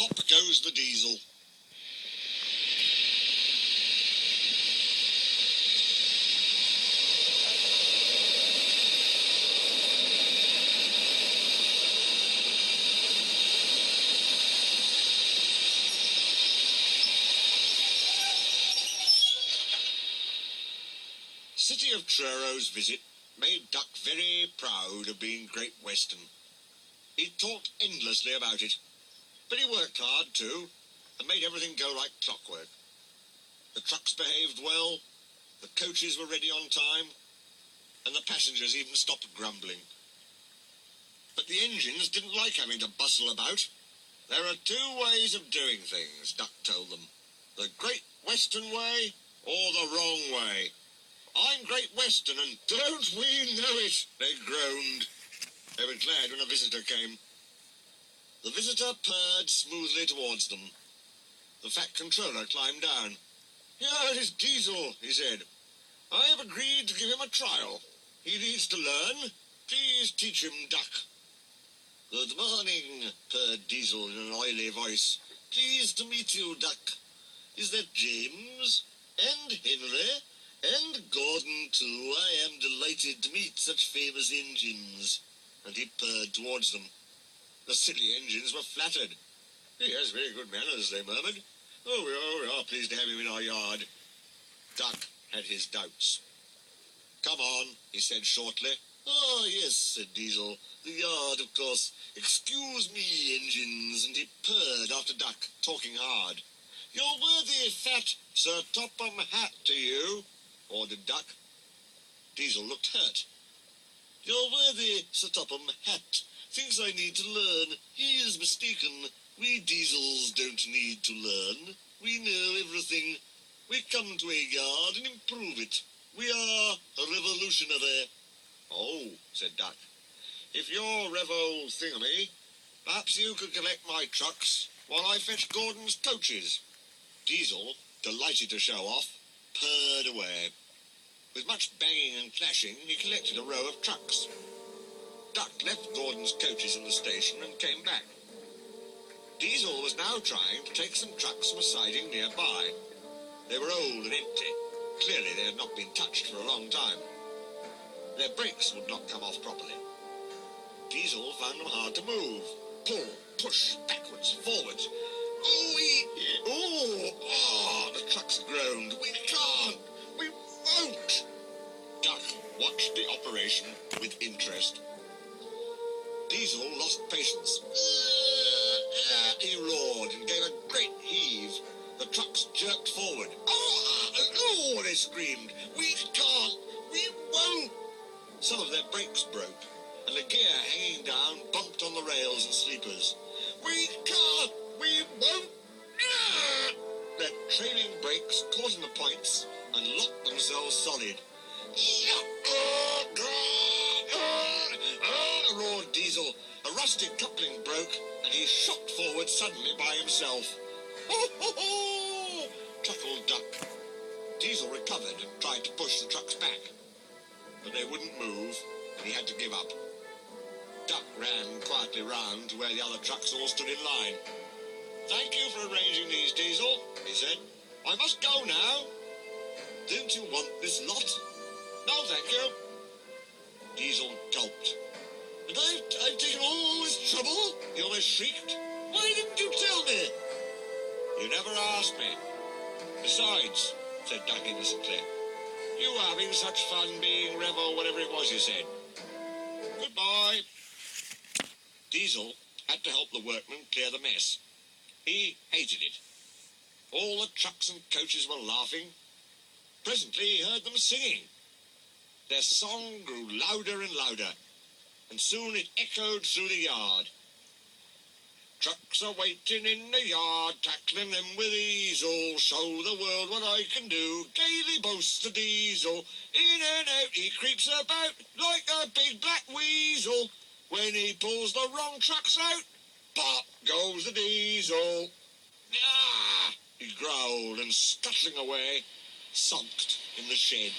Pop goes the diesel. City of Truro's visit made Duck very proud of being Great Western. He talked endlessly about it, but he worked hard too, and made everything go like clockwork. The trucks behaved well, the coaches were ready on time, and the passengers even stopped grumbling. But the engines didn't like having to bustle about. There are two ways of doing things, Duck told them. The Great Western way or the wrong way. I'm Great Western, and don't we know it, they groaned. They were glad when a visitor came. The visitor purred smoothly towards them. The fat controller climbed down. Here is Diesel, he said. I have agreed to give him a trial. He needs to learn. Please teach him, Duck. Good morning, purred Diesel in an oily voice. Pleased to meet you, Duck. Is that James? And Henry? And Gordon, too. I am delighted to meet such famous engines. And he purred towards them. The silly engines were flattered. He has very good manners, they murmured. Oh, we are pleased to have him in our yard. Duck had his doubts. Come on, he said shortly. Oh, yes, said Diesel. The yard, of course. Excuse me, engines. And he purred after Duck, talking hard. Your worthy fat Sir Topham Hatt to you, ordered Duck. Diesel looked hurt. Your worthy Sir Topham Hatt thinks I need to learn. He is mistaken. We Diesels don't need to learn. We know everything. We come to a yard and improve it. We are revolutionary. Oh, said Duck. If you're revo thingamy, perhaps you could collect my trucks while I fetch Gordon's coaches. Diesel, delighted to show off, purred away. With much banging and clashing, he collected a row of trucks. Duck left Gordon's coaches in the station and came back. Diesel was now trying to take some trucks from a siding nearby. They were old and empty. Clearly they had not been touched for a long time. Their brakes would not come off properly. Diesel found them hard to move. Pull, push, backwards, forwards. The trucks groaned. We can't. We won't. Duck watched the operation with interest. Diesel lost patience. He roared and gave a great heave. The trucks jerked forward. They screamed. We can't. We won't. Some of their brakes broke, and the gear hanging down bumped on the rails and sleepers. We can't. We won't. Their trailing brakes caught in the points and locked themselves solid. Roared Diesel. A rusted coupling broke, and he shot forward suddenly by himself. Chuckled Duck. Diesel recovered and tried to push the trucks back, but they wouldn't move, and he had to give up. Duck ran quietly round to where the other trucks all stood in line. Thank you for arranging these, Diesel, he said. I must go now. Don't you want this lot? No, thank you. Diesel gulped. And I've taken all this trouble? He almost shrieked. Why didn't you tell me? You never asked me. Besides, said Duck innocently, you were having such fun being Revo, whatever it was you said. Goodbye. Diesel had to help the workmen clear the mess. He hated it. All the trucks and coaches were laughing. Presently he heard them singing. Their song grew louder and louder, and soon it echoed through the yard. Trucks are waiting in the yard, tackling them with easel. Show the world what I can do, gaily boasts the Diesel. In and out he creeps about like a big black weasel. When he pulls the wrong trucks out, pop goes the Diesel. Ah! He growled and, scuttling away, sulked in the shed.